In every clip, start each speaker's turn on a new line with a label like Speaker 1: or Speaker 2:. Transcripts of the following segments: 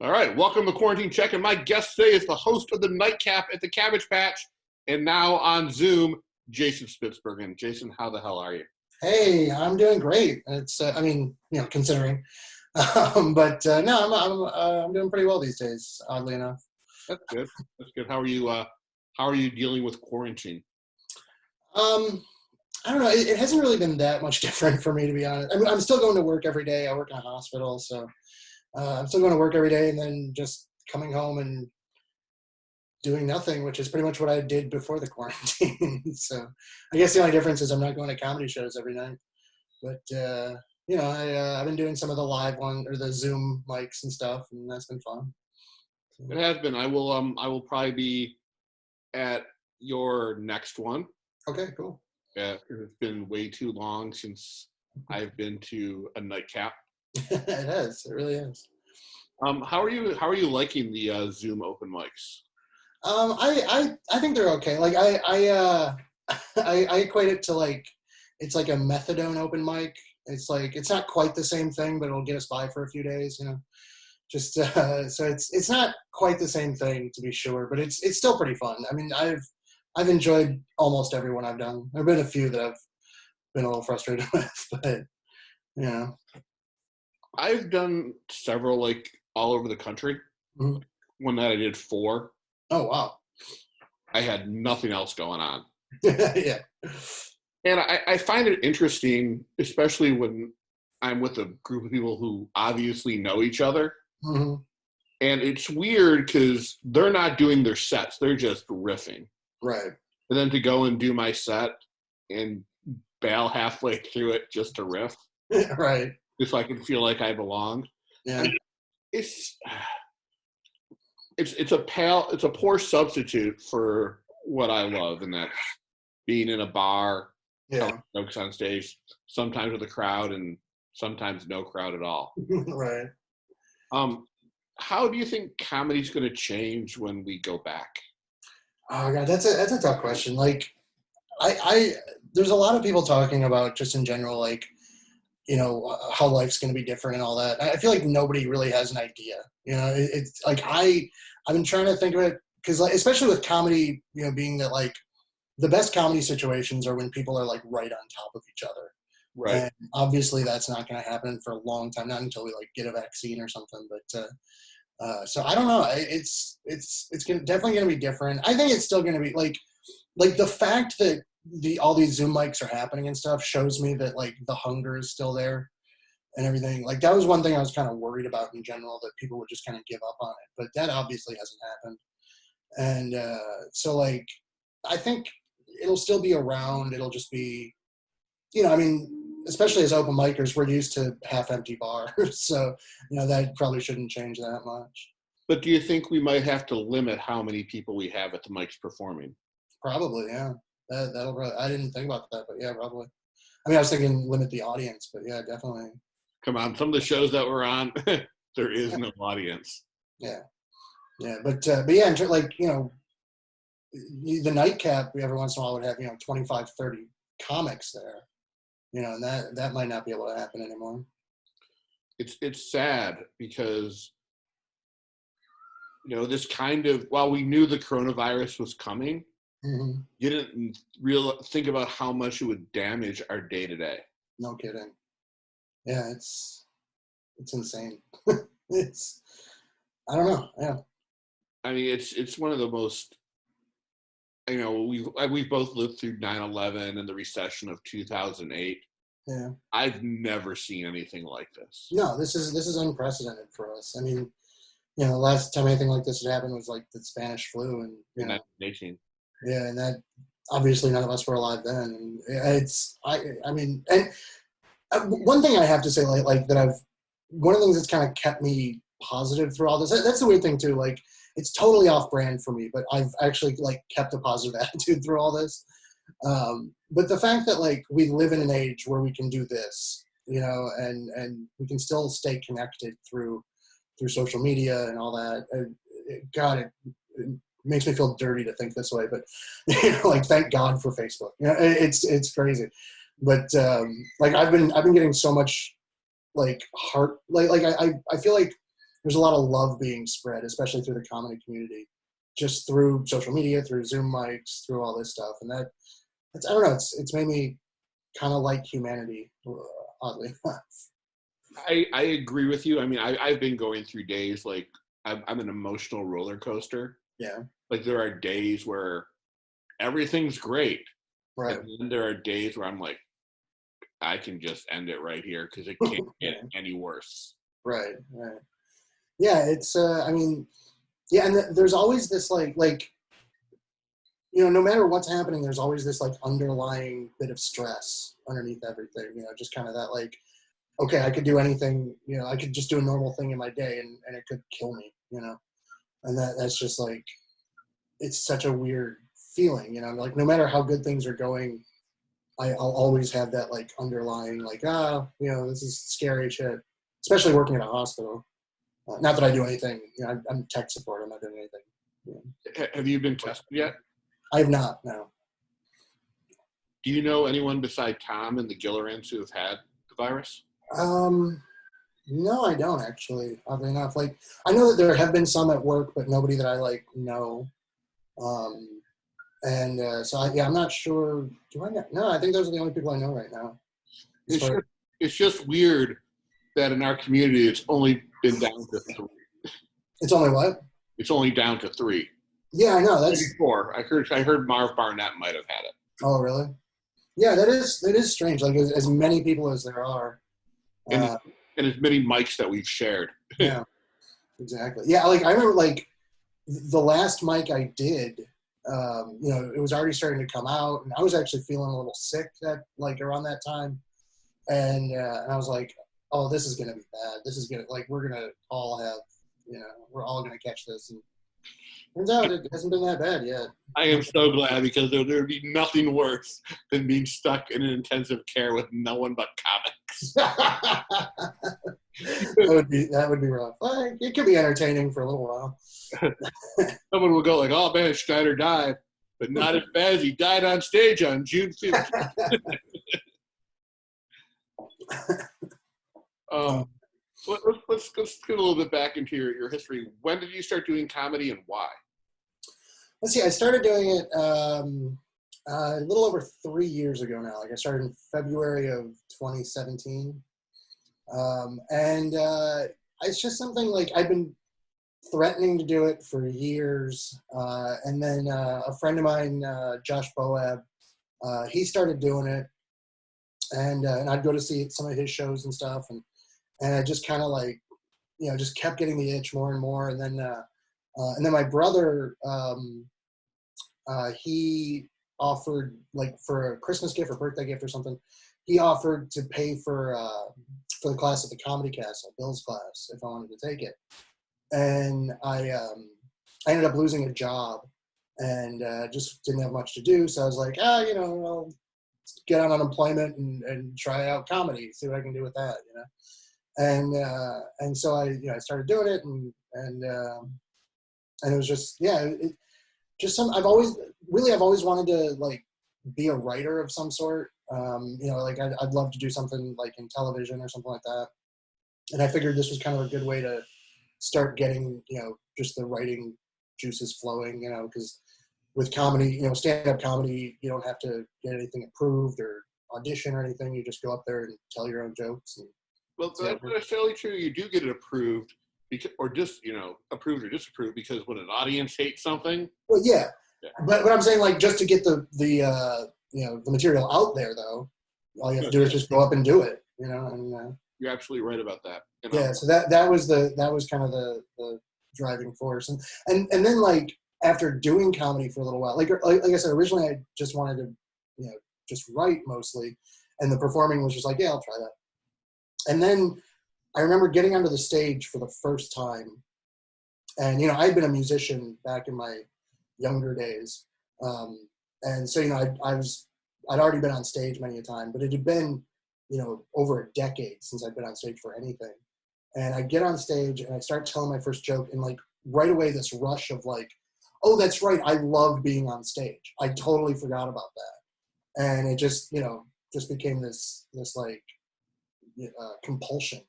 Speaker 1: All right, welcome to Quarantine Check, and my guest today is the host of the Nightcap at the Cabbage Patch, and now on Zoom, Jason Spitsbergen. Jason, how the hell are you?
Speaker 2: Hey, I'm doing great. It's, considering, but no, I'm doing pretty well these days. Oddly enough.
Speaker 1: That's good. That's good. How are you? How are you dealing with quarantine?
Speaker 2: I don't know. It hasn't really been that much different for me, to be honest. I mean, I'm still going to work every day. I work in a hospital, so I'm still going to work every day, and then just coming home and doing nothing, which is pretty much what I did before the quarantine. So I guess the only difference is I'm not going to comedy shows every night. But I've been doing some of the live one or the Zoom mics and stuff, and that's been fun. So.
Speaker 1: It has been. I will probably be at your next one.
Speaker 2: Okay, cool.
Speaker 1: Yeah, it's been way too long since I've been to a Nightcap.
Speaker 2: It has. It really is.
Speaker 1: How are you liking the Zoom open mics?
Speaker 2: I think they're okay. Like I equate it to like it's like a methadone open mic. It's like it's not quite the same thing, but it'll get us by for a few days, Just so it's not quite the same thing, to be sure, but it's still pretty fun. I mean, I've enjoyed almost everyone I've done. There've been a few that I've been a little frustrated with, but
Speaker 1: I've done several like all over the country.
Speaker 2: Mm-hmm.
Speaker 1: One night I did 4.
Speaker 2: Oh wow!
Speaker 1: I had nothing else going on.
Speaker 2: Yeah.
Speaker 1: And I find it interesting, especially when I'm with a group of people who obviously know each other.
Speaker 2: Mm-hmm.
Speaker 1: And it's weird because they're not doing their sets. They're just riffing.
Speaker 2: Right.
Speaker 1: And then to go and do my set and bail halfway through it just to riff.
Speaker 2: Right.
Speaker 1: Just so I can feel like I belong.
Speaker 2: Yeah.
Speaker 1: I mean, it's a poor substitute for what I love, and that's being in a bar, telling jokes on stage, sometimes with a crowd and sometimes no crowd at all.
Speaker 2: Right.
Speaker 1: How do you think comedy's going to change when we go back?
Speaker 2: Oh god, that's a tough question. Like, I there's a lot of people talking about just in general, like, how life's going to be different and all that. I feel like nobody really has an idea. It's like I've been trying to think of it because, like, especially with comedy, being that like the best comedy situations are when people are like right on top of each other.
Speaker 1: Right.
Speaker 2: And obviously that's not going to happen for a long time, not until we like get a vaccine or something. But so I don't know. It's definitely going to be different. I think it's still going to be like the fact that all these Zoom mics are happening and stuff shows me that like the hunger is still there and everything. Like that was one thing I was kind of worried about in general, that people would just kind of give up on it. But that obviously hasn't happened. And so like I think it'll still be around. It'll just be, especially as open micers, we're used to half-empty bars. So, that probably shouldn't change that much.
Speaker 1: But do you think we might have to limit how many people we have at the mics performing?
Speaker 2: Probably, yeah. That'll probably, I didn't think about that, but yeah, probably. I mean, I was thinking limit the audience, but yeah, definitely.
Speaker 1: Come on, some of the shows that we're on, there is no audience.
Speaker 2: Yeah. Yeah, but yeah, like, the Nightcap, we every once in a while would have, 25, 30 comics there. And that might not be able to happen anymore.
Speaker 1: It's sad because, this kind of, while we knew the coronavirus was coming,
Speaker 2: mm-hmm.
Speaker 1: You didn't think about how much it would damage our day to day.
Speaker 2: No kidding. Yeah, it's insane. I don't know. Yeah.
Speaker 1: I mean, it's one of the most, we've both lived through 9/11 and the recession of 2008.
Speaker 2: Yeah.
Speaker 1: I've never seen anything like this.
Speaker 2: No, this is unprecedented for us. I mean, the last time anything like this had happened was like the Spanish flu in
Speaker 1: 1918.
Speaker 2: Yeah, and that obviously none of us were alive then. And one thing I have to say, like that one of the things that's kind of kept me positive through all this. That's the weird thing too. Like, it's totally off brand for me, but I've actually like kept a positive attitude through all this. But the fact that like we live in an age where we can do this, and we can still stay connected through social media and all that. It makes me feel dirty to think this way, but like thank God for Facebook. It's crazy. But like I've been getting so much like heart, like I feel like there's a lot of love being spread, especially through the comedy community, just through social media, through Zoom mics, through all this stuff. And it's, I don't know, it's made me kind of like humanity, oddly enough.
Speaker 1: I agree with you. I mean, I've been going through days like I'm an emotional roller coaster.
Speaker 2: Yeah.
Speaker 1: Like there are days where everything's great.
Speaker 2: Right.
Speaker 1: And then there are days where I'm like, I can just end it right here because it can't get any worse.
Speaker 2: Right. Yeah, it's, I mean, yeah, and there's always this like, no matter what's happening, there's always this like underlying bit of stress underneath everything, just kind of that like, okay, I could do anything, I could just do a normal thing in my day and it could kill me, and that's just like, it's such a weird feeling, like no matter how good things are going, I'll always have that like underlying like, this is scary shit, especially working at a hospital. Not that I do anything, I'm tech support, I'm not doing anything.
Speaker 1: Have you been tested yet?
Speaker 2: I have not, no.
Speaker 1: Do you know anyone beside Tom and the Gillerans who have had the virus?
Speaker 2: No, I don't actually, oddly enough. Like, I know that there have been some at work, but nobody that I like know. So I'm not sure. Do I know? No, I think those are the only people I know right now.
Speaker 1: It's just weird that in our community, it's only been down to 3.
Speaker 2: It's only what?
Speaker 1: It's only down to 3.
Speaker 2: Yeah, I know. That's
Speaker 1: 4. I heard Marv Barnett might have had it.
Speaker 2: Oh, really? Yeah, that is strange. Like as many people as there are,
Speaker 1: and as many mics that we've shared.
Speaker 2: Yeah, exactly. Yeah, like I remember like the last mic I did. It was already starting to come out, and I was actually feeling a little sick around that time, and I was like, oh, this is gonna be bad. This is gonna we're gonna all have, we're all gonna catch this. And turns out it hasn't been that bad yet.
Speaker 1: I am so glad because there would be nothing worse than being stuck in an intensive care with no one but comics.
Speaker 2: That would be rough. It could be entertaining for a little while.
Speaker 1: Someone will go like, "Oh man, Schneider died, but not as bad as he died on stage on June 15th." Let's get a little bit back into your history. When did you start doing comedy and why?
Speaker 2: Let's see. I started doing it a little over 3 years ago now. Like I started in February of 2017, it's just something like I've been threatening to do it for years, and then a friend of mine, Josh Boab, he started doing it, and I'd go to see some of his shows and stuff, and I just kind of like, just kept getting the itch more and more, and then my brother, he offered, like for a Christmas gift or birthday gift or something, he offered to pay for the class at the Comedy Castle, Bill's class, if I wanted to take it. And I ended up losing a job and just didn't have much to do. So I was like, I'll get on unemployment and try out comedy, see what I can do with that, And so I started doing it, and it was just, I've always wanted to like be a writer of some sort. I'd love to do something like in television or something like that. And I figured this was kind of a good way to start getting, just the writing juices flowing, because with comedy, stand-up comedy, you don't have to get anything approved or audition or anything. You just go up there and tell your own jokes.
Speaker 1: Well, that's not necessarily true. You do get it approved, or just approved or disapproved, because when an audience hates something.
Speaker 2: Well, yeah. But I'm saying, like, just to get the material out there, though, all you have to do is just go up and do it, And
Speaker 1: you're absolutely right about that.
Speaker 2: Yeah. So that was kind of the driving force, and then like after doing comedy for a little while, like I said, originally I just wanted to, just write mostly, and the performing was just like, yeah, I'll try that. And then I remember getting onto the stage for the first time, and I'd been a musician back in my younger days, and so I'd already been on stage many a time, but it had been over a decade since I'd been on stage for anything. And I get on stage and I start telling my first joke, and like right away this rush of like, oh, that's right, I love being on stage. I totally forgot about that, and it just just became this like compulsion,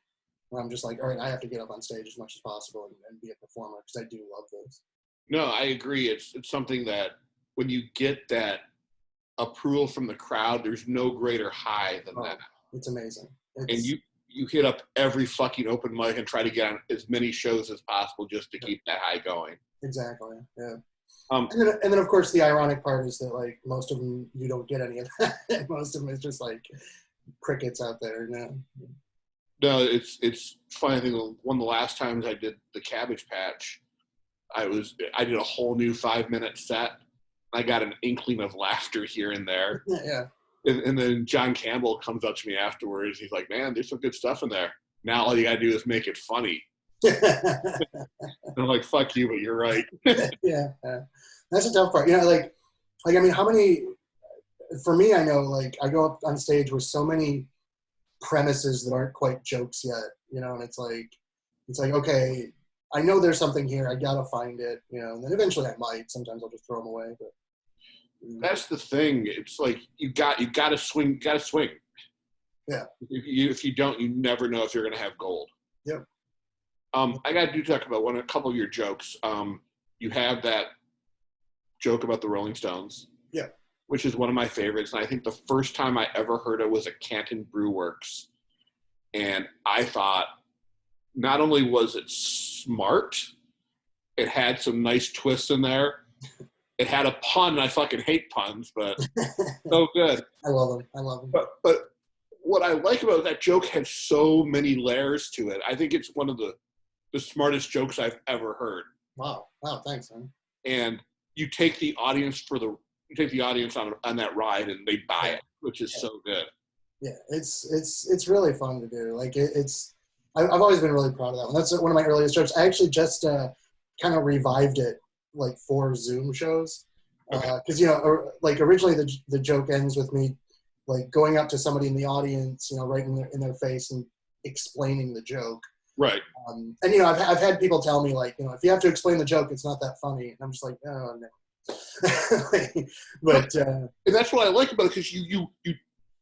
Speaker 2: where I'm just like, all right, I have to get up on stage as much as possible and be a performer because I do love this.
Speaker 1: No, I agree. It's something that when you get that approval from the crowd, there's no greater high than that.
Speaker 2: It's amazing.
Speaker 1: And you hit up every fucking open mic and try to get on as many shows as possible just to keep that high going.
Speaker 2: Exactly. Yeah. And then of course the ironic part is that like most of them you don't get any of that. Most of them is just like crickets out there. No,
Speaker 1: it's funny. I think one of the last times I did the Cabbage Patch, I did a whole new 5-minute set. I got an inkling of laughter here and there.
Speaker 2: Yeah.
Speaker 1: And then John Campbell comes up to me afterwards. He's like, "Man, there's some good stuff in there. Now all you gotta do is make it funny." And I'm like, "Fuck you," but you're right.
Speaker 2: Yeah. That's a tough part. Like I mean, how many? For me, I know like I go up on stage with so many premises that aren't quite jokes yet. And it's like okay, I know there's something here. I gotta find it. And then eventually I might. Sometimes I'll just throw them away, but.
Speaker 1: That's the thing. It's like you got to swing. You got to swing.
Speaker 2: Yeah.
Speaker 1: If you don't, you never know if you're going to have gold.
Speaker 2: Yep.
Speaker 1: I got to talk about a couple of your jokes. You have that joke about the Rolling Stones.
Speaker 2: Yeah.
Speaker 1: Which is one of my favorites, and I think the first time I ever heard it was at Canton Brew Works, and I thought not only was it smart, it had some nice twists in there. It had a pun, and I fucking hate puns, but so good.
Speaker 2: I love them.
Speaker 1: But what I like about that joke had so many layers to it. I think it's one of the smartest jokes I've ever heard.
Speaker 2: Wow, thanks, man.
Speaker 1: And you take the audience on that ride, and they buy it, which is so good.
Speaker 2: Yeah, it's really fun to do. Like I've always been really proud of that one. That's one of my earliest jokes. I actually just kind of revived it. Like 4 Zoom shows, because like originally the joke ends with me like going up to somebody in the audience, right in their face and explaining the joke.
Speaker 1: Right.
Speaker 2: And I've had people tell me like if you have to explain the joke, it's not that funny, and I'm just like, oh no. But
Speaker 1: and that's what I like about it, because you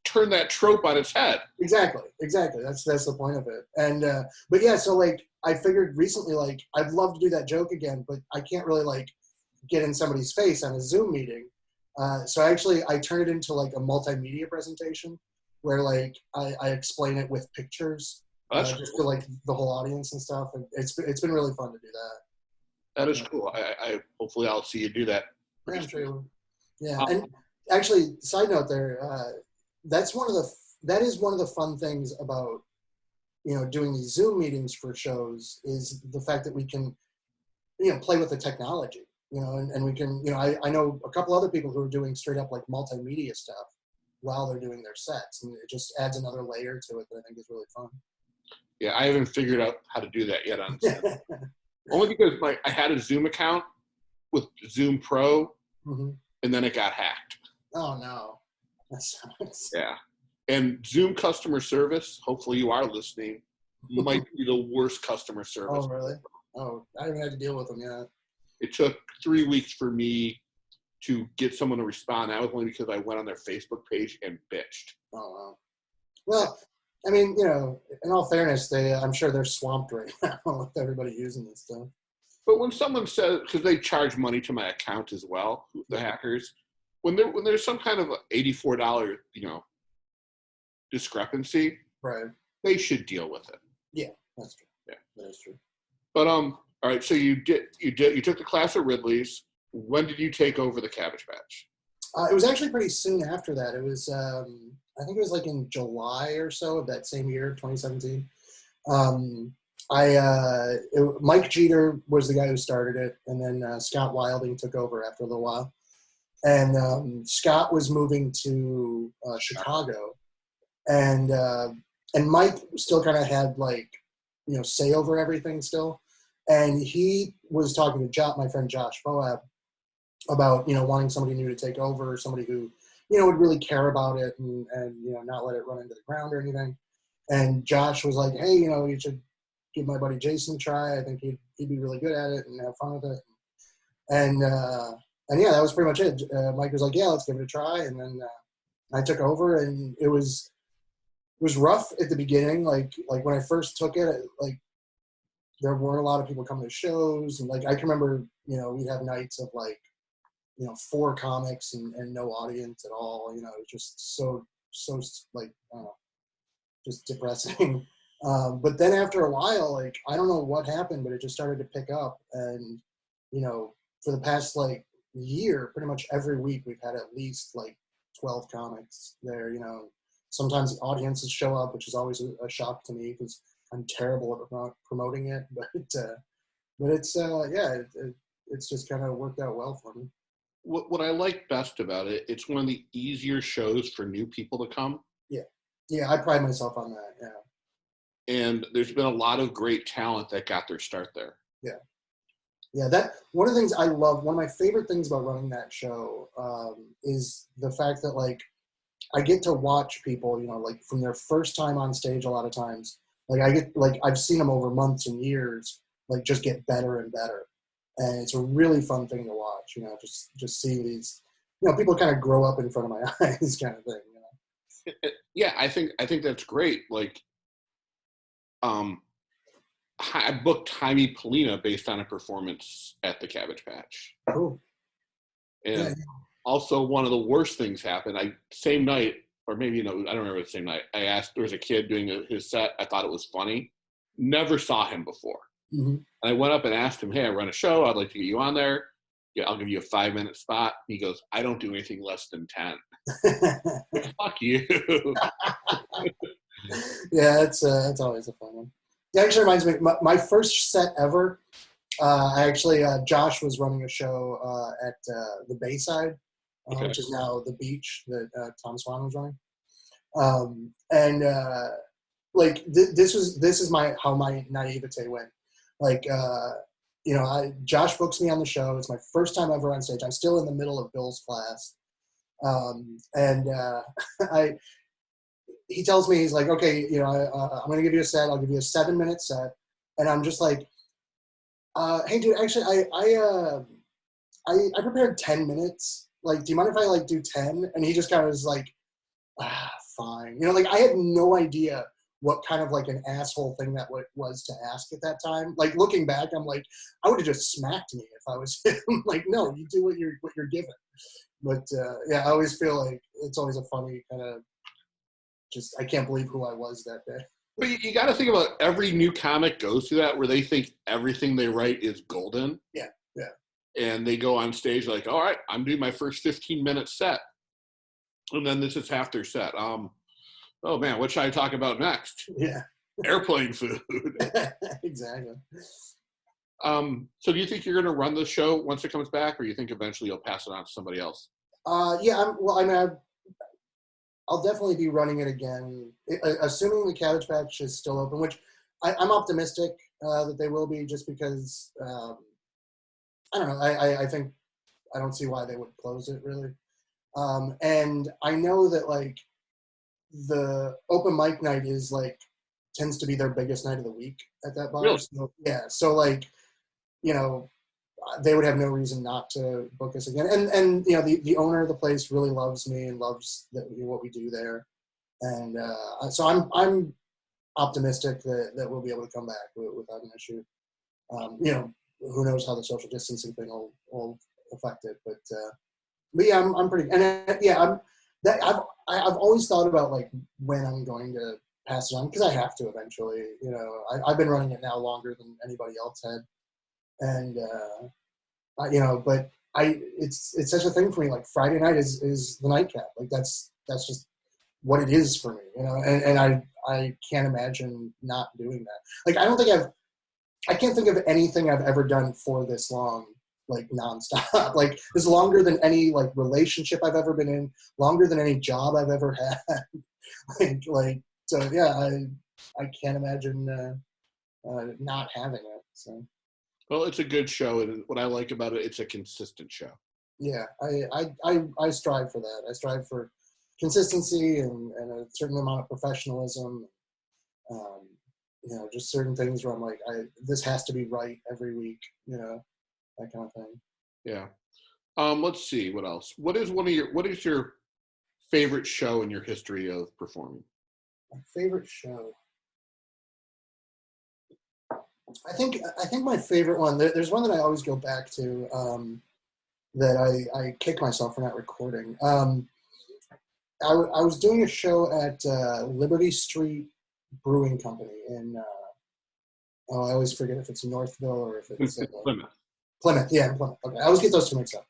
Speaker 1: turn that trope on its head.
Speaker 2: Exactly. That's the point of it. And but yeah, so like I figured recently like I'd love to do that joke again, but I can't really like get in somebody's face on a Zoom meeting. So I turn it into like a multimedia presentation where like I explain it with pictures just cool. To like the whole audience and stuff. And it's been really fun to do that.
Speaker 1: That is cool. I hopefully I'll see you do that.
Speaker 2: Yeah, I'm sure you will. Yeah. And actually, side note there, that is one of the fun things about doing these Zoom meetings for shows is the fact that we can play with the technology, and we can I know a couple other people who are doing straight up like multimedia stuff while they're doing their sets, and it just adds another layer to it that I think is really fun.
Speaker 1: Yeah, I haven't figured out how to do that yet on Zoom. Only because I had a Zoom account with Zoom Pro, and then it got hacked.
Speaker 2: Oh no, that sucks.
Speaker 1: Yeah. And Zoom customer service, hopefully you are listening, might be the worst customer service.
Speaker 2: Oh, really? Oh, I haven't had to deal with them yet.
Speaker 1: It took 3 weeks for me to get someone to respond. That was only because I went on their Facebook page and bitched.
Speaker 2: Oh, wow. Well, I mean, in all fairness, I'm sure they're swamped right now with everybody using this stuff.
Speaker 1: But when someone says, because they charge money to my account as well, the hackers, when there's some kind of $84, discrepancy,
Speaker 2: right?
Speaker 1: They should deal with it.
Speaker 2: Yeah, that's true.
Speaker 1: Yeah,
Speaker 2: that is true.
Speaker 1: But all right. So you took the class at Ridley's. When did you take over the Cabbage Patch?
Speaker 2: It was actually pretty soon after that. It was I think it was like in July or so of that same year, 2017. Mike Jeter was the guy who started it, and then Scott Wilding took over after a little while. And Scott was moving to Chicago, and Mike still kind of had like say over everything still. And he was talking to my friend Josh Boab about wanting somebody new to take over, somebody who would really care about it and not let it run into the ground or anything. And Josh was like, hey, you should give my buddy Jason a try. I think he'd be really good at it and have fun with it. And yeah, that was pretty much it. Mike was like, yeah, let's give it a try. And then I took over, and it was was rough at the beginning. Like when I first took it, like there weren't a lot of people coming to shows, and like I can remember, we'd have nights of like, 4 comics and no audience at all. It was just so like I don't know, just depressing. But then after a while, like I don't know what happened, but it just started to pick up, and for the past like year, pretty much every week we've had at least like 12 comics there. Sometimes audiences show up, which is always a shock to me because I'm terrible at promoting it, but it's it's just kind of worked out well for me.
Speaker 1: What I like best about it, it's one of the easier shows for new people to come.
Speaker 2: Yeah, I pride myself on that. Yeah.
Speaker 1: And there's been a lot of great talent that got their start there.
Speaker 2: Yeah, that one of the things I love, one of my favorite things about running that show is the fact that like I get to watch people, like from their first time on stage a lot of times. Like I've seen them over months and years, like just get better and better. And it's a really fun thing to watch, just seeing these, people kind of grow up in front of my eyes kind of thing.
Speaker 1: Yeah, I think that's great. Like, I booked Jaime Polina based on a performance at the Cabbage Patch.
Speaker 2: Cool.
Speaker 1: And also one of the worst things happened. Same night, or maybe, I don't remember the same night, I asked, there was a kid doing his set. I thought it was funny. Never saw him before.
Speaker 2: Mm-hmm.
Speaker 1: And I went up and asked him, hey, I run a show. I'd like to get you on there. Yeah, I'll give you a 5-minute spot. He goes, I don't do anything less than 10. Fuck you.
Speaker 2: Yeah, it's always a fun one. It actually reminds me, my first set ever, Josh was running a show at the Bayside,
Speaker 1: Okay.
Speaker 2: which is now the beach that Tom Swan was running. This is how my naivete went. Like, Josh books me on the show. It's my first time ever on stage. I'm still in the middle of Bill's class. He tells me, he's like, okay, I'm going to give you a set. I'll give you a 7-minute set. And I'm just like, hey dude, actually I prepared 10 minutes. Like, do you mind if I like do 10? And he just kind of was like, fine. Like I had no idea what kind of like an asshole thing that was to ask at that time. Like looking back, I'm like, I would have just smacked me if I was him. Like, no, you do what you're given. But I always feel like it's always a funny kind of I can't believe who I was that day.
Speaker 1: But you got to think about every new comic goes through that where they think everything they write is golden.
Speaker 2: Yeah.
Speaker 1: And they go on stage like, all right, I'm doing my first 15-minute set. And then this is half their set. Oh man, what should I talk about next?
Speaker 2: Yeah.
Speaker 1: Airplane food.
Speaker 2: Exactly.
Speaker 1: So do you think you're going to run the show once it comes back, or you think eventually you'll pass it on to somebody else?
Speaker 2: I'll definitely be running it again, assuming the Cabbage Patch is still open, which I'm optimistic that they will be, just because, I don't know, I think I don't see why they would close it, really. And I know that, like, the open mic night is, like, tends to be their biggest night of the week at that bar.
Speaker 1: Really?
Speaker 2: So, so, like, they would have no reason not to book us again. And the owner of the place really loves me and loves what we do there. And so I'm optimistic that we'll be able to come back without an issue. Who knows how the social distancing thing will affect it, but yeah, I'm pretty, and I've always thought about like when I'm going to pass it on, because I have to eventually. I've been running it now longer than anybody else had. And but it's such a thing for me. Like Friday night is the Nightcap. Like that's just what it is for me. And I can't imagine not doing that. Like I can't think of anything I've ever done for this long, like nonstop. Like this is longer than any like relationship I've ever been in, longer than any job I've ever had. So yeah, I can't imagine not having it. So.
Speaker 1: Well, it's a good show, and what I like about it, it's a consistent show.
Speaker 2: Yeah, I strive for that. I strive for consistency and a certain amount of professionalism. Just certain things where I'm like, this has to be right every week. That kind of thing.
Speaker 1: Yeah. Let's see what else. What is your favorite show in your history of performing?
Speaker 2: My favorite show. I think my favorite one. There's one that I always go back to that I kick myself for not recording. I was doing a show at Liberty Street Brewing Company in. I always forget if it's Northville or if it's
Speaker 1: Plymouth.
Speaker 2: Plymouth, yeah, in Plymouth. Okay, I always get those two mixed up.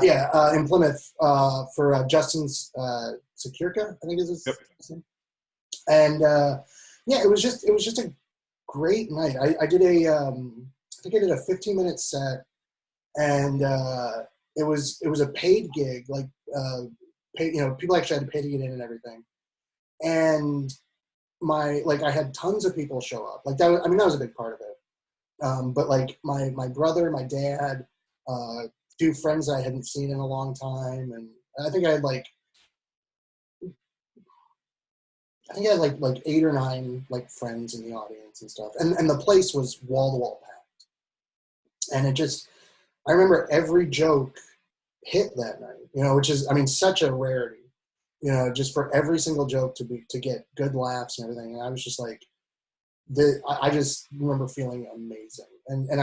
Speaker 2: In Plymouth for Justin's Securka, I think is his name. And it was just a great night. I did I think I did a 15-minute set, and it was a paid gig, like paid, people actually had to pay to get in and everything. And I had tons of people show up. Like that was a big part of it. But like my brother, my dad, few friends that I hadn't seen in a long time, and I think I had like 8 or 9 like friends in the audience and stuff, and the place was wall to wall packed. And I remember every joke hit that night, which is such a rarity, just for every single joke to get good laughs and everything. And I was just like, I just remember feeling amazing, and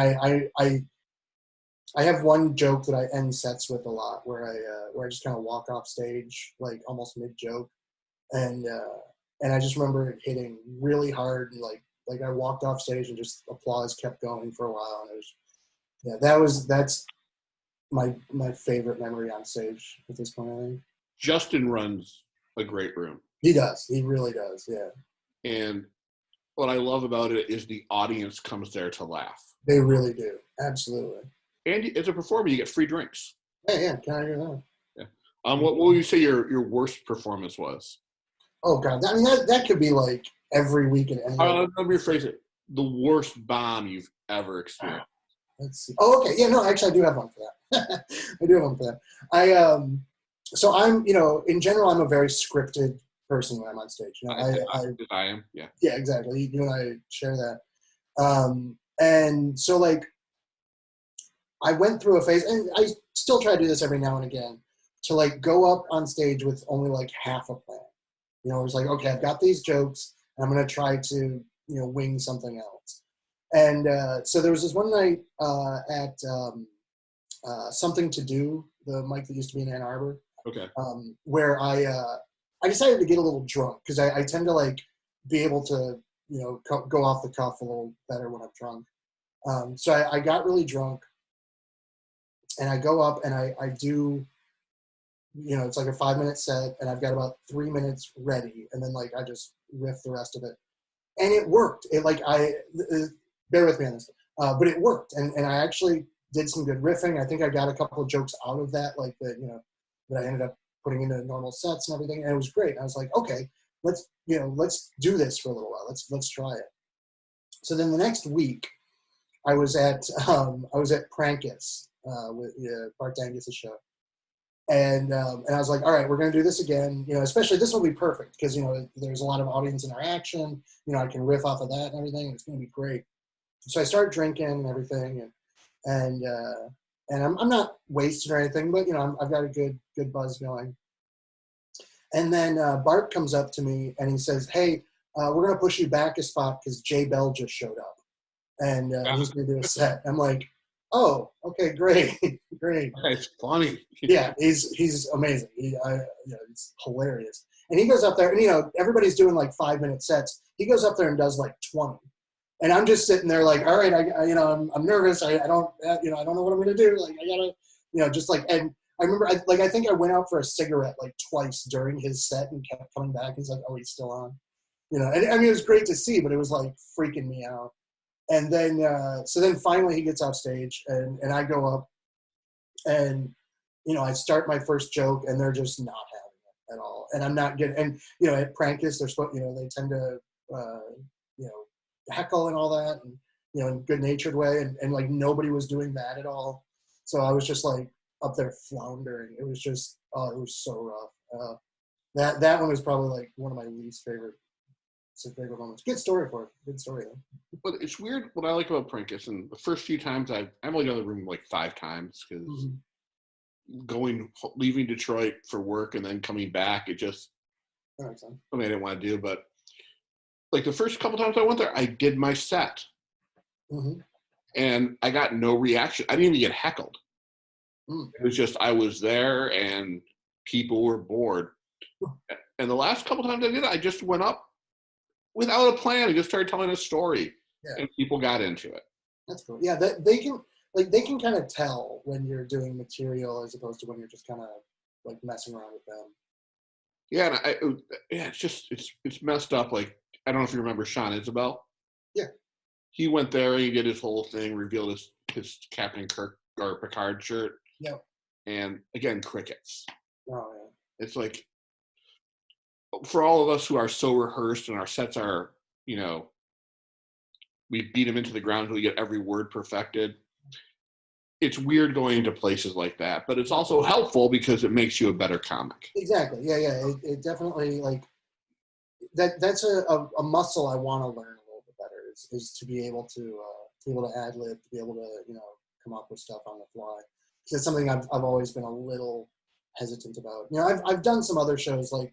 Speaker 2: I have one joke that I end sets with a lot, where I just kind of walk off stage like almost mid joke, and I just remember it hitting really hard, and like I walked off stage and just applause kept going for a while, and that's my favorite memory on stage at this point, I think.
Speaker 1: Justin runs a great room.
Speaker 2: He does. He really does. Yeah.
Speaker 1: And what I love about it is the audience comes there to laugh.
Speaker 2: They really do. Absolutely.
Speaker 1: And as a performer, you get free drinks.
Speaker 2: Yeah. Can I hear that?
Speaker 1: Yeah. What would you say your worst performance was?
Speaker 2: Oh God, that could be like every week in any.
Speaker 1: Let me rephrase it. The worst bomb you've ever experienced.
Speaker 2: Let's see. Oh, okay. Yeah, no, actually, I do have one for that. I do have one for that. So I'm, in general, I'm a very scripted person when I'm on stage.
Speaker 1: I am. Yeah.
Speaker 2: Yeah, exactly. You and I share that. And so like, I went through a phase, and I still try to do this every now and again, to like go up on stage with only like half a plan. It's like, okay, I've got these jokes, and I'm going to try to, wing something else. And so there was this one night at Something to Do, the mic that used to be in Ann Arbor.
Speaker 1: Okay.
Speaker 2: Where I decided to get a little drunk, because I tend to like be able to, go off the cuff a little better when I'm drunk. So I got really drunk, and I go up and I do, it's like a 5-minute set, and I've got about 3 minutes ready, and then like I just riff the rest of it, and it worked. It like bear with me on this, but it worked, and I actually did some good riffing. I think I got a couple of jokes out of that, like that that I ended up putting into normal sets and everything, and it was great. And I was like, okay, let's do this for a little while. Let's try it. So then the next week, I was at Prankus with Bart Dangus's show. And I was like, all right, we're going to do this again. Especially this will be perfect because, there's a lot of audience interaction. I can riff off of that and everything. And it's going to be great. So I start drinking and everything. And I'm not wasted or anything, but, I've got a good buzz going. And then Bart comes up to me and he says, hey, we're going to push you back a spot because Jay Bell just showed up. And he's going to do a set. I'm like, oh, okay, great.
Speaker 1: It's funny.
Speaker 2: Yeah, he's amazing. It's hilarious. And he goes up there, and everybody's doing like 5-minute sets. He goes up there and does like 20, and I'm just sitting there like, all right, I'm nervous. I don't know what I'm gonna do. Like I gotta, just like. And I remember, I think I went out for a cigarette like twice during his set and kept coming back. He's like, oh, he's still on, And I mean, it was great to see, but it was like freaking me out. And then, so then finally he gets off stage, and I go up, and, I start my first joke, and they're just not having it at all. And I'm not getting, and, at Prankus, they're supposed, they tend to, heckle and all that, and, in a good-natured way, and like nobody was doing that at all. So I was just like up there floundering. It was just, it was so rough. That one was probably like one of my least favorite moments. Good story for it. Good story though.
Speaker 1: But it's weird. What I like about Prankus, and the first few times I've only done the room like 5 times because leaving Detroit for work and then coming back, it just
Speaker 2: That makes sense.
Speaker 1: I mean, I didn't want to do, but like the first couple times I went there, I did my set, and I got no reaction. I didn't even get heckled. It was just I was there, and people were bored. And the last couple times I did it, I just went up without a plan and just started telling a story, and people got into it.
Speaker 2: That's cool. Yeah, they can kind of tell when you're doing material as opposed to when you're just kind of like messing around with them.
Speaker 1: Yeah, and it's just it's messed up. Like, I don't know if you remember Sean Isabel.
Speaker 2: Yeah,
Speaker 1: he went there and he did his whole thing, revealed his Captain Kirk or Picard shirt.
Speaker 2: Yep.
Speaker 1: And again, crickets.
Speaker 2: Oh yeah.
Speaker 1: It's like, for all of us who are so rehearsed and our sets are, we beat them into the ground until we get every word perfected. It's weird going into places like that, but it's also helpful because it makes you a better comic.
Speaker 2: Exactly. Yeah. It definitely, like, that's a muscle I want to learn a little bit better is to be able to ad lib, to be able to come up with stuff on the fly. Because it's something I've always been a little hesitant about. I've done some other shows, like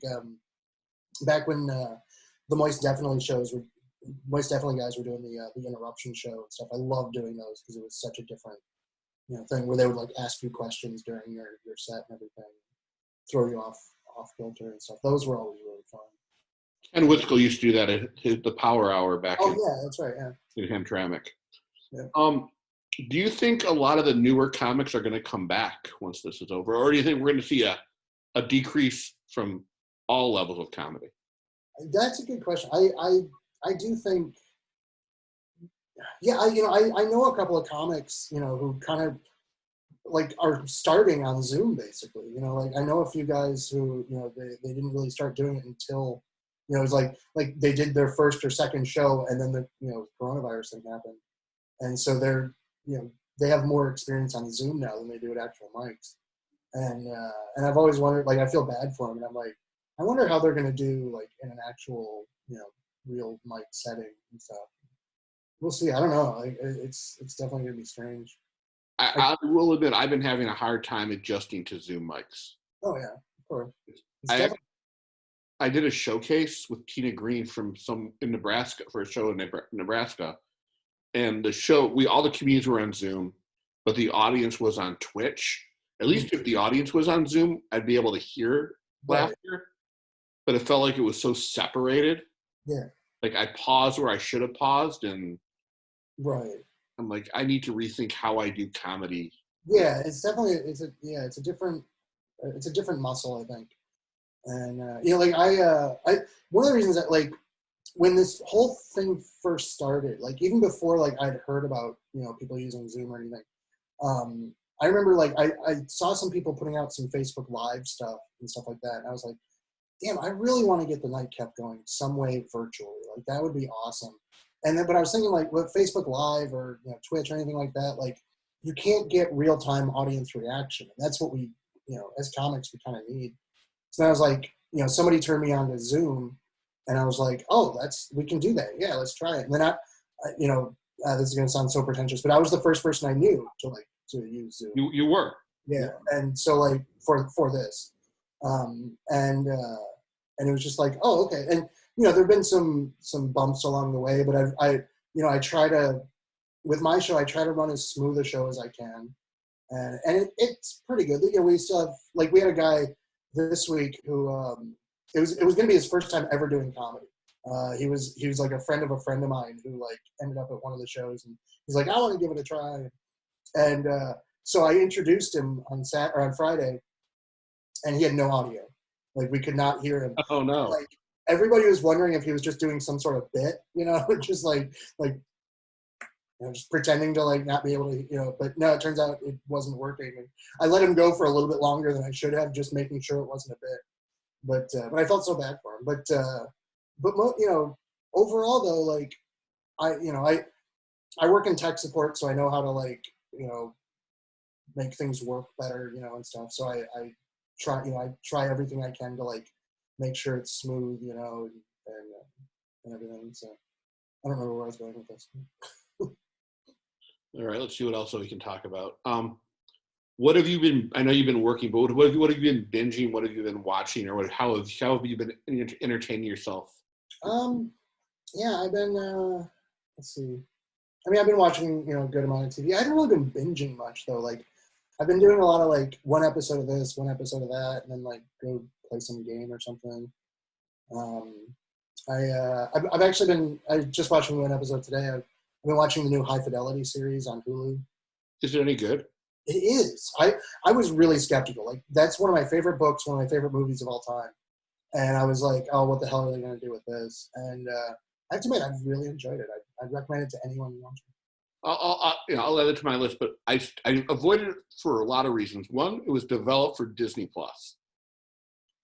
Speaker 2: back when the Moist Definitely guys were doing the interruption show and stuff. I loved doing those because it was such a different thing where they would like ask you questions during your set and everything, throw you off kilter and stuff. Those were always really fun.
Speaker 1: And Witzel used to do that at the Power Hour back
Speaker 2: yeah, that's right.
Speaker 1: in Hamtramck.
Speaker 2: Yeah.
Speaker 1: Do you think a lot of the newer comics are going to come back once this is over, or do you think we're going to see a decrease from all levels of comedy?
Speaker 2: That's a good question. I do think, yeah, I know a couple of comics, who kind of like are starting on Zoom basically. Like I know a few guys who, they didn't really start doing it until, it was like they did their first or second show and then the, coronavirus thing happened. And so they're, they have more experience on Zoom now than they do at actual mics. And I've always wondered, like, I feel bad for them. And I'm like, I wonder how they're going to do, like, in an actual, real mic setting and stuff. We'll see. I don't know. Like, it's definitely going to be strange.
Speaker 1: I will admit, I've been having a hard time adjusting to Zoom mics.
Speaker 2: Oh, yeah, of course.
Speaker 1: I did a showcase with Tina Green in Nebraska for a show in Nebraska. And the show, all the comedians were on Zoom, but the audience was on Twitch. At least if the audience was on Zoom, I'd be able to hear laughter. But it felt like it was so separated.
Speaker 2: Yeah.
Speaker 1: Like I paused where I should have paused, and I'm like, I need to rethink how I do comedy.
Speaker 2: Yeah, it's definitely it's a different muscle, I think. And like I one of the reasons that, like, when this whole thing first started, like even before like I'd heard about people using Zoom or anything, I remember like I saw some people putting out some Facebook Live stuff and stuff like that, and I was like, damn, I really want to get the Nightcap going some way virtually. Like that would be awesome. And then, but I was thinking like with Facebook Live or Twitch or anything like that, like you can't get real time audience reaction, and that's what we as comics we kind of need. So then I was like, somebody turned me on to Zoom. And I was like, oh, we can do that. Yeah, let's try it. And then this is going to sound so pretentious, but I was the first person I knew to use Zoom.
Speaker 1: You were.
Speaker 2: Yeah. And so like for this, and it was just like, oh, okay. And, there've been some bumps along the way, but I try to, with my show, I try to run as smooth a show as I can. And it's pretty good. We still have, like, we had a guy this week who, it was going to be his first time ever doing comedy. He was like a friend of mine who like ended up at one of the shows, and he's like, I want to give it a try. And so I introduced him on Friday, and he had no audio. Like we could not hear him.
Speaker 1: Oh no!
Speaker 2: Like everybody was wondering if he was just doing some sort of bit, just like just pretending to like not be able to, but no, it turns out it wasn't working. And I let him go for a little bit longer than I should have, just making sure it wasn't a bit. But I felt so bad for him. But overall though, like I work in tech support, so I know how to like make things work better, and stuff. So I try everything I can to like make sure it's smooth, and everything. So I don't remember where I was going with this.
Speaker 1: All right, let's see what else we can talk about. What have you been? I know you've been working, but what have you been binging? What have you been watching, or how have you been entertaining yourself?
Speaker 2: Yeah, I've been. Let's see. I mean, I've been watching a good amount of TV. I haven't really been binging much though. Like, I've been doing a lot of like one episode of this, one episode of that, and then like go play some game or something. Um, I've actually been. I just watching one episode today. I've been watching the new High Fidelity series on Hulu.
Speaker 1: Is it any good?
Speaker 2: It is. I was really skeptical. Like, that's one of my favorite books, one of my favorite movies of all time. And I was like, oh, what the hell are they going to do with this? And I have to admit, I've really enjoyed it. I'd recommend it to anyone who wants it.
Speaker 1: I'll add it to my list, but I avoided it for a lot of reasons. One, it was developed for Disney Plus.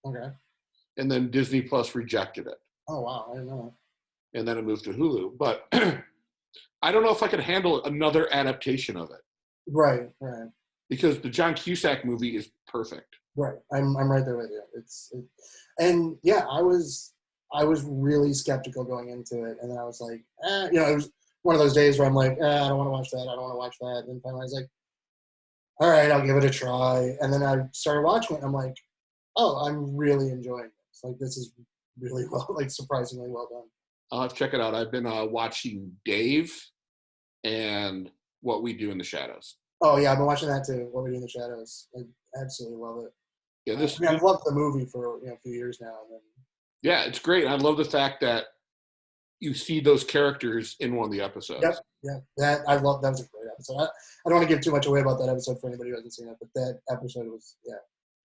Speaker 2: Okay.
Speaker 1: And then Disney Plus rejected it.
Speaker 2: Oh, wow. I didn't know
Speaker 1: that. And then it moved to Hulu. But I don't know if I could handle another adaptation of it.
Speaker 2: Right.
Speaker 1: Because the John Cusack movie is perfect.
Speaker 2: Right. I'm right there with you. And yeah, I was really skeptical going into it, and then I was like, it was one of those days where I'm like, I don't want to watch that. I don't want to watch that. And then finally I was like, all right, I'll give it a try. And then I started watching it, and I'm like, oh, I'm really enjoying this. Like, this is really well, like, surprisingly well done.
Speaker 1: I'll have to check it out. I've been watching Dave and What We Do in the Shadows.
Speaker 2: Oh yeah, I've been watching that too. What We Do in the Shadows. I absolutely love it.
Speaker 1: Yeah,
Speaker 2: I've loved the movie for a few years now. And then,
Speaker 1: yeah, it's great. I love the fact that you see those characters in one of the episodes.
Speaker 2: Yep, yeah. That was a great episode. I don't want to give too much away about that episode for anybody who hasn't seen it, but that episode was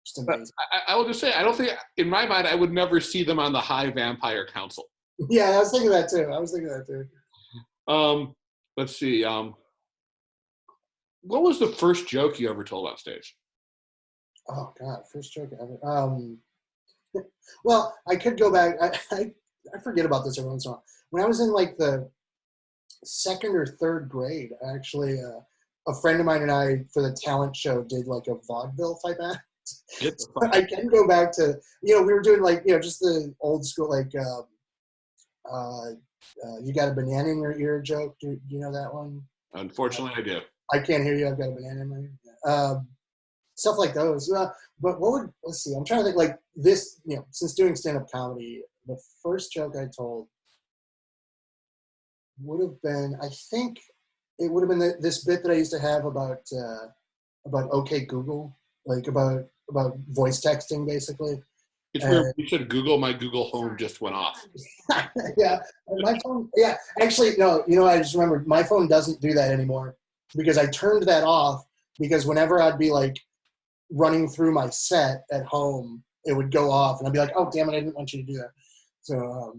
Speaker 2: just amazing.
Speaker 1: I will just say, I don't think, in my mind, I would never see them on the High Vampire Council.
Speaker 2: Yeah, I was thinking that too.
Speaker 1: Let's see. What was the first joke you ever told on stage?
Speaker 2: Oh God, first joke ever. Well, I could go back. I forget about this every once in a while. When I was in like the second or third grade, actually, a friend of mine and I, for the talent show, did like a vaudeville type act. So I can go back to, we were doing like, just the old school, like, you got a banana in your ear joke. Do you know that one?
Speaker 1: Unfortunately, I do.
Speaker 2: I can't hear you. I've got a banana in my ear. Stuff like those. But let's see, I'm trying to think like this, since doing stand-up comedy, the first joke I told would have been, I think it would have been this bit that I used to have about OK Google, like about voice texting, basically.
Speaker 1: It's weird. You said Google, my Google Home just went off.
Speaker 2: Yeah, my phone. Yeah, actually, no. I just remembered my phone doesn't do that anymore because I turned that off because whenever I'd be like running through my set at home, it would go off, and I'd be like, "Oh, damn it! I didn't want you to do that." So,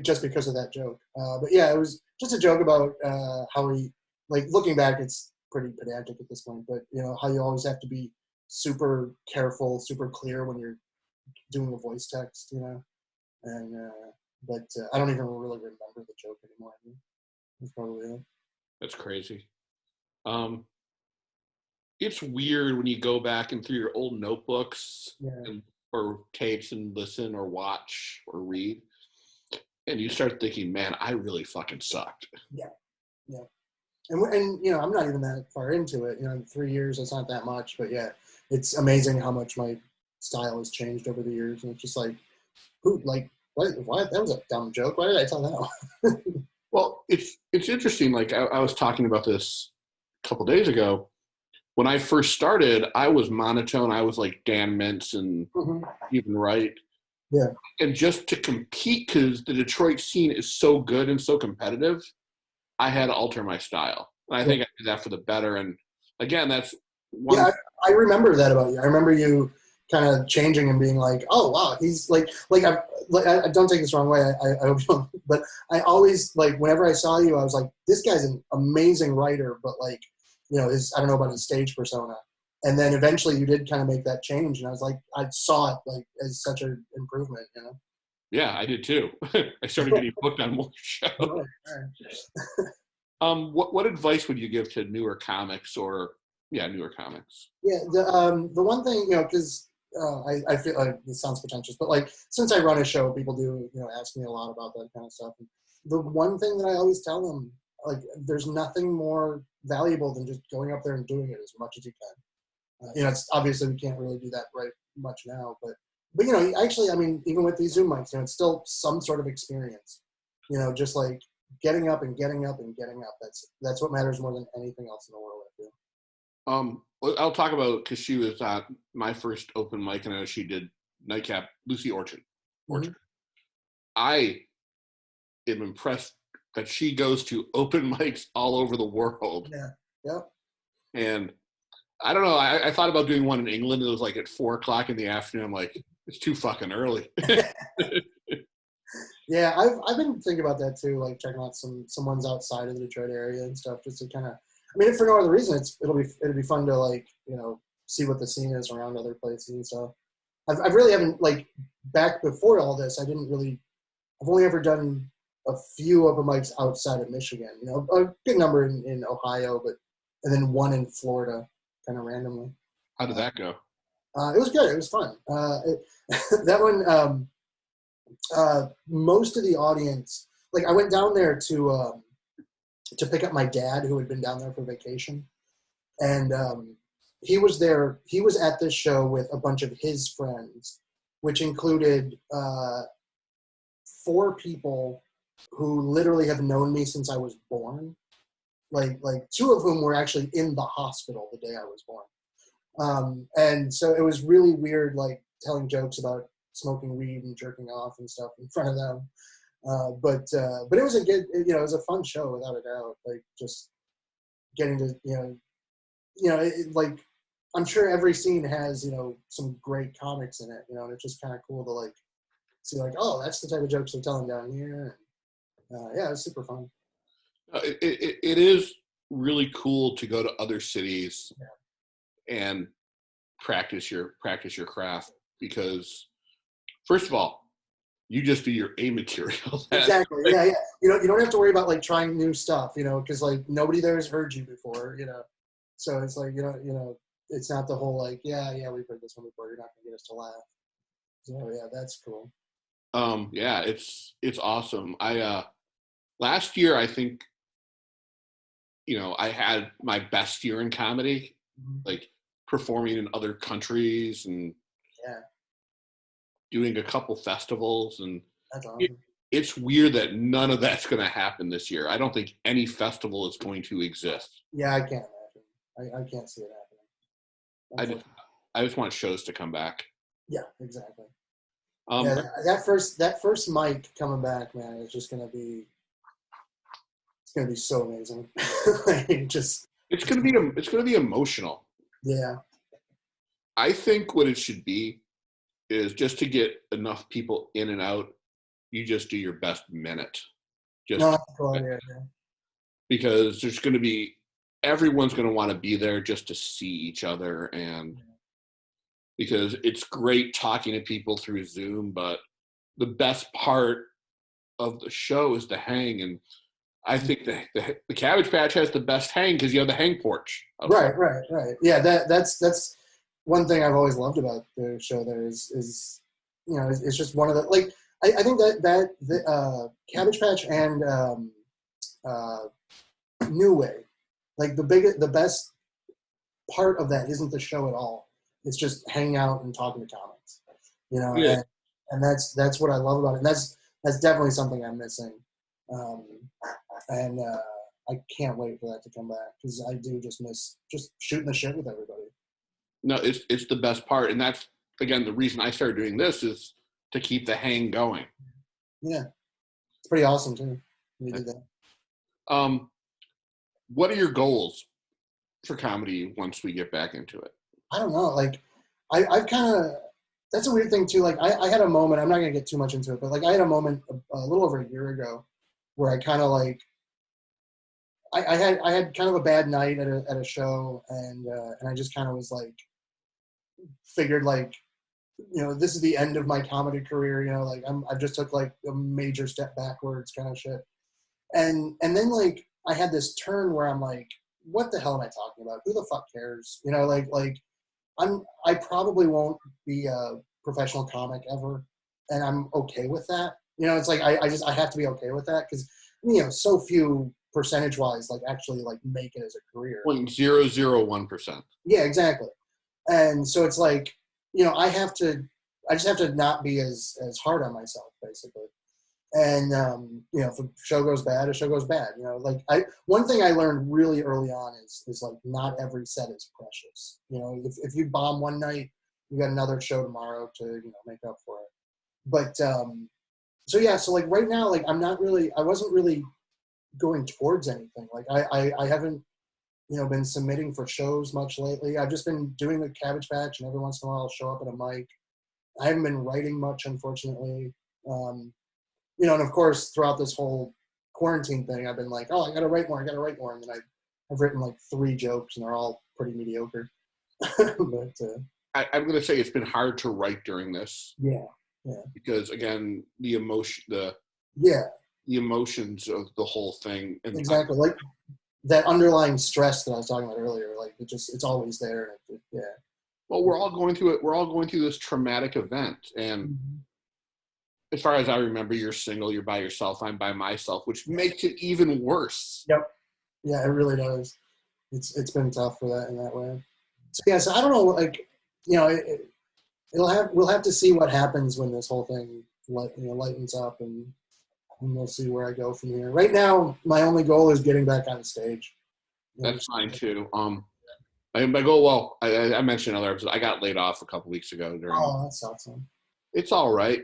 Speaker 2: just because of that joke. But yeah, it was just a joke about how we, like, looking back, it's pretty pedantic at this point. But how you always have to be super careful, super clear when you're doing a voice text, and but I don't even really remember the joke anymore. That's probably it.
Speaker 1: That's crazy. It's weird when you go back and through your old notebooks or tapes and listen or watch or read, and you start thinking, man, I really fucking sucked.
Speaker 2: Yeah. And I'm not even that far into it. In 3 years, it's not that much, but yeah, it's amazing how much my style has changed over the years, and it's just like, what? That was a dumb joke. Why did I tell that one?
Speaker 1: Well, it's interesting. Like I was talking about this a couple days ago. When I first started, I was monotone. I was like Dan Mintz and even Wright.
Speaker 2: Yeah.
Speaker 1: And just to compete, because the Detroit scene is so good and so competitive, I had to alter my style. And I think I did that for the better. And again, that's one.
Speaker 2: Yeah, I remember that about you. I remember you kind of changing and being like, oh wow, he's like I don't take this the wrong way. I hope you don't, but I always, like, whenever I saw you, I was like, this guy's an amazing writer, but like, I don't know about his stage persona. And then eventually you did kind of make that change, and I was like, I saw it like as such an improvement,
Speaker 1: Yeah, I did too. I started getting booked on more shows.
Speaker 2: Right.
Speaker 1: What advice would you give to newer comics newer comics?
Speaker 2: Yeah, the one thing, because I feel like this sounds pretentious, but like, since I run a show, people do, ask me a lot about that kind of stuff. And the one thing that I always tell them, like, there's nothing more valuable than just going up there and doing it as much as you can. It's obviously we can't really do that right much now, but actually, I mean, even with these Zoom mics, it's still some sort of experience. Just like getting up and getting up and getting up. That's what matters more than anything else in the world, I feel.
Speaker 1: I'll talk about, because she was at my first open mic, and I know she did Nightcap, Lucy Orchard.
Speaker 2: Mm-hmm.
Speaker 1: I am impressed that she goes to open mics all over the world.
Speaker 2: Yeah. Yep.
Speaker 1: And I don't know. I thought about doing one in England. It was like at 4:00 in the afternoon. I'm like, it's too fucking early.
Speaker 2: Yeah, I've been thinking about that too, like checking out some ones outside of the Detroit area and stuff, just to kind of. I mean, if for no other reason, it'll be fun to like see what the scene is around other places and stuff. I really haven't, like, back before all this. I've only ever done a few open mics outside of Michigan. A good number in Ohio, and then one in Florida, kind of randomly.
Speaker 1: How did that go?
Speaker 2: It was good. It was fun. That one, most of the audience, like, I went down there to pick up my dad, who had been down there for vacation, and he was there. He was at this show with a bunch of his friends, which included 4 people who literally have known me since I was born. Like 2 of whom were actually in the hospital the day I was born. And so it was really weird, like, telling jokes about smoking weed and jerking off and stuff in front of them. But it was a good, it was a fun show without a doubt. Like, just getting to, like, I'm sure every scene has, some great comics in it, and it's just kind of cool to, like, see, like, oh, that's the type of jokes they're telling down here. And, yeah, it was super fun.
Speaker 1: It is really cool to go to other cities and practice your craft, because first of all, you just do your A material.
Speaker 2: Exactly. Yeah. You don't have to worry about, like, trying new stuff, because, like, nobody there has heard you before, So it's like, it's not the whole, like, yeah, we've heard this one before. You're not gonna get us to laugh. So yeah, that's cool.
Speaker 1: Yeah, it's awesome. Last year, I think, I had my best year in comedy, like performing in other countries and doing a couple festivals. And
Speaker 2: that's awesome.
Speaker 1: It's weird that none of that's going to happen this year. I don't think any festival is going to exist.
Speaker 2: Yeah, I can't imagine. I can't see it happening.
Speaker 1: I just want shows to come back.
Speaker 2: Yeah, exactly. That first mic coming back, man, is just gonna be so amazing. It's
Speaker 1: gonna be emotional.
Speaker 2: Yeah.
Speaker 1: I think what it should be is, just to get enough people in and out, you just do your best minute. Because there's going to be, everyone's going to want to be there just to see each other, and because it's great talking to people through Zoom, but the best part of the show is the hang. And I think the Cabbage Patch has the best hang because you have the hang porch.
Speaker 2: Right. Yeah, that's one thing I've always loved about the show. There is it's just one of the, like, I think that the Cabbage Patch and New Way, like, the best part of that isn't the show at all. It's just hanging out and talking to comics, and that's what I love about it. And that's definitely something I'm missing. And I can't wait for that to come back, because I do just miss just shooting the shit with everybody.
Speaker 1: No, it's the best part. And that's, again, the reason I started doing this is to keep the hang going.
Speaker 2: Yeah. It's pretty awesome too when you do that.
Speaker 1: What are your goals for comedy once we get back into it?
Speaker 2: I don't know. Like, I've kind of, that's a weird thing too. Like, I had a moment, I'm not going to get too much into it, but, like, I had a moment a little over a year ago where I kind of, like, I had kind of a bad night at a show, and I just kind of was like, figured, like, this is the end of my comedy career, like, I just took, like, a major step backwards kind of shit. And then, like, I had this turn where I'm like, what the hell am I talking about? Who the fuck cares? Like I probably won't be a professional comic ever, and I'm okay with that. It's like, I have to be okay with that, because, so few percentage wise, like, actually, like, make it as a career.
Speaker 1: 0.001%.
Speaker 2: Yeah, exactly. And so it's like, I just have to not be as hard on myself, basically. And if a show goes bad, a show goes bad. One thing I learned really early on is like not every set is precious. If you bomb one night, you got another show tomorrow to make up for it. But so yeah, so like right now, like I wasn't really going towards anything. Like I haven't been submitting for shows much lately. I've just been doing the Cabbage Patch, and every once in a while I'll show up at a mic. I haven't been writing much, unfortunately. And of course, throughout this whole quarantine thing, I've been like, oh, I got to write more. And then I've written like 3 jokes, and they're all pretty mediocre. But
Speaker 1: I'm going to say it's been hard to write during this.
Speaker 2: Yeah.
Speaker 1: Because again, the emotions of the whole thing. And
Speaker 2: exactly. Like that underlying stress that I was talking about earlier, like it's always there. Yeah.
Speaker 1: Well, we're all going through it. We're all going through this traumatic event. And as far as I remember, you're single, you're by yourself, I'm by myself, which makes it even worse.
Speaker 2: Yep. Yeah, it really does. It's been tough for that in that way. So yeah, so I don't know, like, we'll have to see what happens when this whole thing lightens up, and we'll see where I go from here. Right now, my only goal is getting back on stage.
Speaker 1: That's fine too. My goal, well, I mentioned in other episodes, I got laid off a couple weeks ago.
Speaker 2: Oh, that sucks. Man.
Speaker 1: It's all right,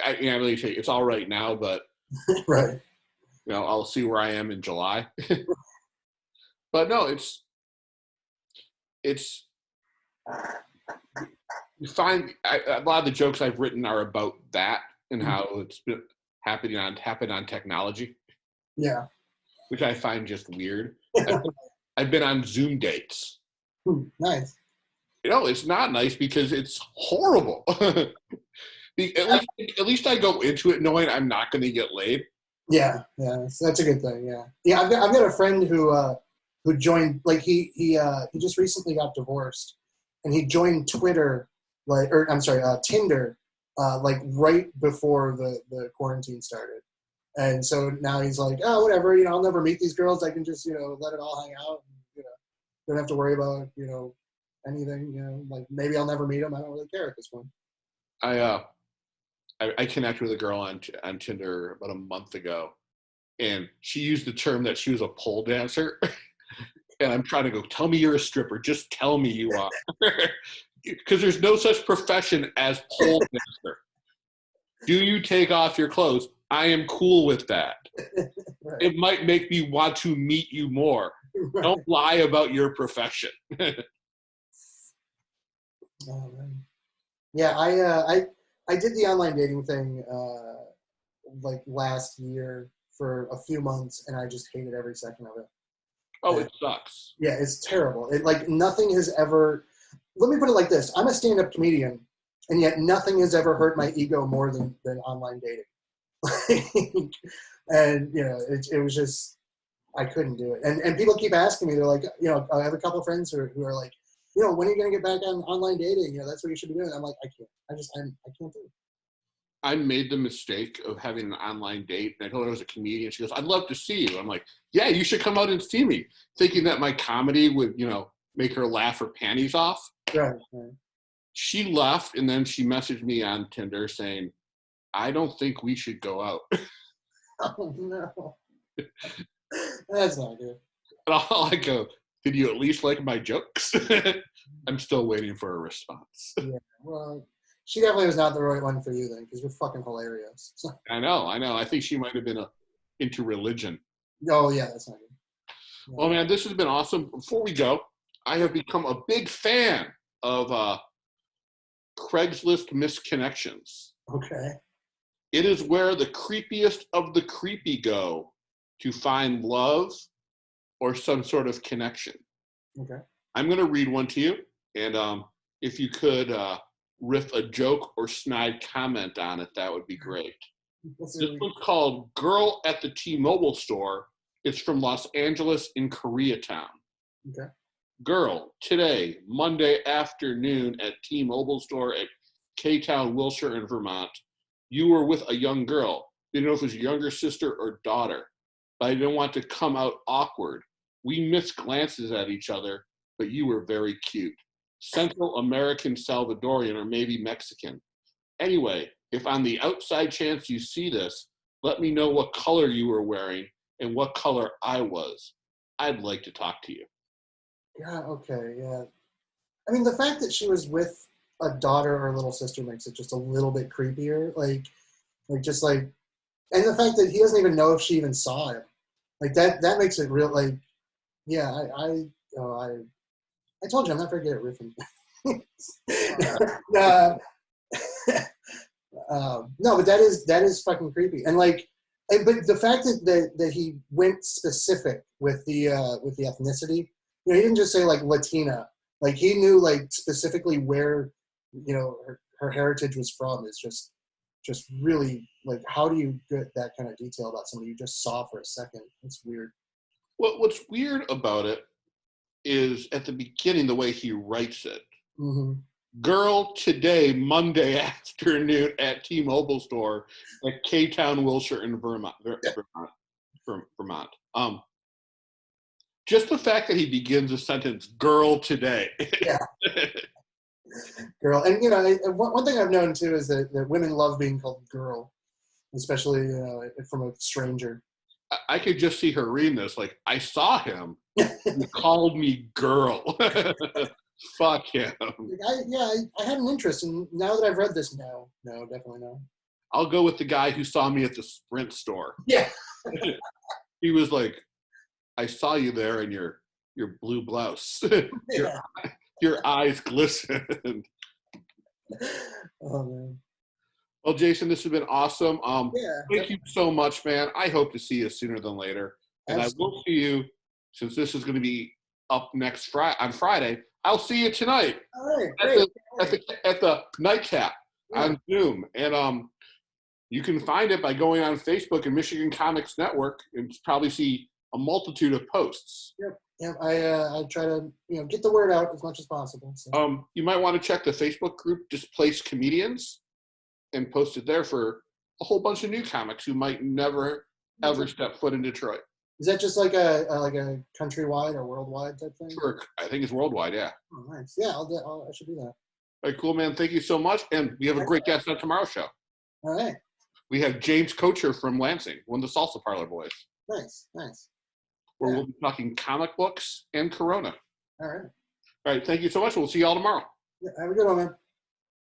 Speaker 1: I really say it's all right now, but
Speaker 2: right.
Speaker 1: I'll see where I am in July. But no, it's you find a lot of the jokes I've written are about that and how it's been happened on technology.
Speaker 2: Yeah.
Speaker 1: Which I find just weird. I've been on Zoom dates.
Speaker 2: Nice.
Speaker 1: It's not nice because it's horrible. At least I go into it knowing I'm not going to get laid.
Speaker 2: Yeah, so that's a good thing. Yeah. I've got a friend who joined, like he just recently got divorced, and he joined Tinder, like right before the quarantine started, and so now he's like, oh, whatever, I'll never meet these girls. I can just let it all hang out, and, don't have to worry about anything. Like maybe I'll never meet them. I don't really care at this point.
Speaker 1: I connected with a girl on Tinder about a month ago, and she used the term that she was a pole dancer. And I'm trying to go, tell me you're a stripper. Just tell me you are. Because there's no such profession as pole dancer. Do you take off your clothes? I am cool with that. Right. It might make me want to meet you more. Right. Don't lie about your profession.
Speaker 2: Oh, man. Yeah, I did the online dating thing like last year for a few months, and I just hated every second of it.
Speaker 1: Oh, it sucks.
Speaker 2: Yeah, it's terrible. Nothing has ever. Let me put it like this: I'm a stand-up comedian, and yet nothing has ever hurt my ego more than online dating. And it was just I couldn't do it. And people keep asking me. They're like, I have a couple of friends who are like, when are you going to get back on online dating? That's what you should be doing. I'm like, I can't. I can't do it.
Speaker 1: I made the mistake of having an online date, and I told her I was a comedian. She goes, I'd love to see you. I'm like, yeah, you should come out and see me, thinking that my comedy would, make her laugh her panties off.
Speaker 2: Right.
Speaker 1: She left, and then she messaged me on Tinder saying, I don't think we should go out.
Speaker 2: Oh, no. That's not good.
Speaker 1: And I go, did you at least like my jokes? I'm still waiting for a response.
Speaker 2: Yeah, well, she definitely was not the right one for you then, because you're fucking hilarious. So.
Speaker 1: I know. I think she might have been into religion.
Speaker 2: Oh, yeah, that's not good.
Speaker 1: Yeah. Well, man, this has been awesome. Before we go, I have become a big fan of Craigslist Misconnections.
Speaker 2: Okay.
Speaker 1: It is where the creepiest of the creepy go to find love or some sort of connection.
Speaker 2: Okay.
Speaker 1: I'm going to read one to you, and if you could riff a joke or snide comment on it, that would be great. This one's called Girl at the T-Mobile Store. It's from Los Angeles in Koreatown.
Speaker 2: Okay.
Speaker 1: Girl, today, Monday afternoon at T-Mobile Store at K-Town, Wilshire in Vermont, you were with a young girl. Didn't know if it was your younger sister or daughter, but I didn't want to come out awkward. We missed glances at each other, but you were very cute. Central American Salvadorian or maybe Mexican. Anyway, if on the outside chance you see this, let me know what color you were wearing and what color I was. I'd like to talk to you.
Speaker 2: Yeah, okay, yeah. I mean, the fact that she was with a daughter or little sister makes it just a little bit creepier. Like just like, and the fact that he doesn't even know if she even saw him, like that makes it real. Like, yeah, I told you I'm not very good at riffing. No, but that is fucking creepy. And like, but the fact that he went specific with the ethnicity, you know, he didn't just say like Latina. Like he knew like specifically where, you know, her heritage was from. Is just really like, how do you get that kind of detail about somebody you just saw for a second? It's weird.
Speaker 1: What's weird about it is at the beginning the way he writes it.
Speaker 2: Mm-hmm.
Speaker 1: Girl today, Monday afternoon at T-Mobile store at K-Town, Wilshire in Vermont. Just the fact that he begins a sentence, girl today.
Speaker 2: Yeah. Girl. And, you know, one thing I've known, too, is that women love being called girl, especially, you know, from a stranger.
Speaker 1: I could just see her reading this, like, I saw him. He called me girl. Fuck him.
Speaker 2: I had an interest, and now that I've read this, no, definitely no.
Speaker 1: I'll go with the guy who saw me at the Sprint store.
Speaker 2: Yeah.
Speaker 1: He was like, I saw you there in your blue blouse. Your eyes glistened.
Speaker 2: Oh, man.
Speaker 1: Well, Jason, this has been awesome.
Speaker 2: Yeah.
Speaker 1: Thank you so much, man. I hope to see you sooner than later. And
Speaker 2: Absolutely.
Speaker 1: I will see you, since this is going to be up next on Friday, I'll see you tonight.
Speaker 2: All right, great.
Speaker 1: At the Nightcap on Zoom. And you can find it by going on Facebook and Michigan Comics Network and probably see a multitude of posts.
Speaker 2: Yep. I try to, you know, get the word out as much as possible. So.
Speaker 1: You might want to check the Facebook group Displaced Comedians and post it there for a whole bunch of new comics who might never ever step foot in Detroit.
Speaker 2: Is that just like a countrywide or worldwide type thing?
Speaker 1: Sure, I think it's worldwide. Yeah.
Speaker 2: Oh, nice. Yeah, I should do that.
Speaker 1: All right, cool, man. Thank you so much, and we have a great guest on tomorrow's show.
Speaker 2: All right.
Speaker 1: We have James Kocher from Lansing, one of the Salsa Parlor boys.
Speaker 2: Nice.
Speaker 1: Where we'll be talking comic books and Corona.
Speaker 2: All right.
Speaker 1: All right, thank you so much. We'll see you all tomorrow.
Speaker 2: Yeah, have a good one, man.